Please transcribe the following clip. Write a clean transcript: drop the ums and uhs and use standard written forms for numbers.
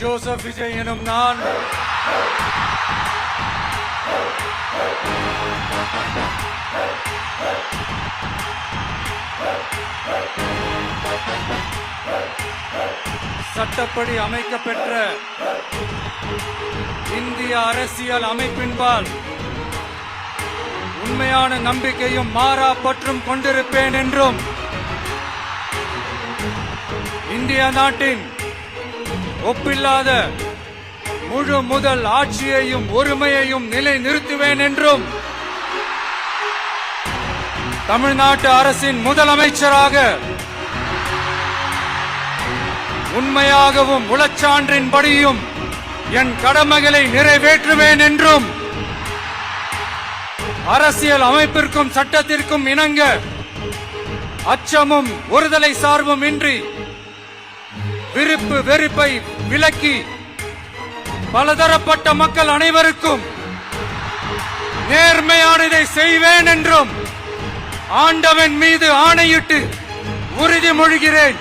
Joseph Vijay எனும் நான் சட்டப்படி அமைக்கப்பெற்ற இந்திய அரசியல் அமைப்பின்பால் உண்மையான நம்பிக்கையும் மாறா பற்றும் கொண்டிருப்பேன் என்றும் இந்திய நாட்டின் ஒப்பில்லாத முழு முதல் ஆட்சியையும் ஒருமையையும் நிலை நிறுத்துவேன் என்றும் தமிழ்நாட்டு அரசின் முதலமைச்சராக உண்மையாகவும் உளச்சான்றின்படியும் என் கடமைகளை நிறைவேற்றுவேன் என்றும் அரசியல் அமைப்பிற்கும் சட்டத்திற்கும் இணங்க அச்சமும் ஒருதலை சார்பும் இன்றி விருப்பு வெறுப்பை விலக்கி பலதரப்பட்ட மக்கள் அனைவருக்கும் நேர்மையானதை செய்வேன் என்றும் ஆண்டவன் மீது ஆணையிட்டு உறுதிமொழிகிறேன்.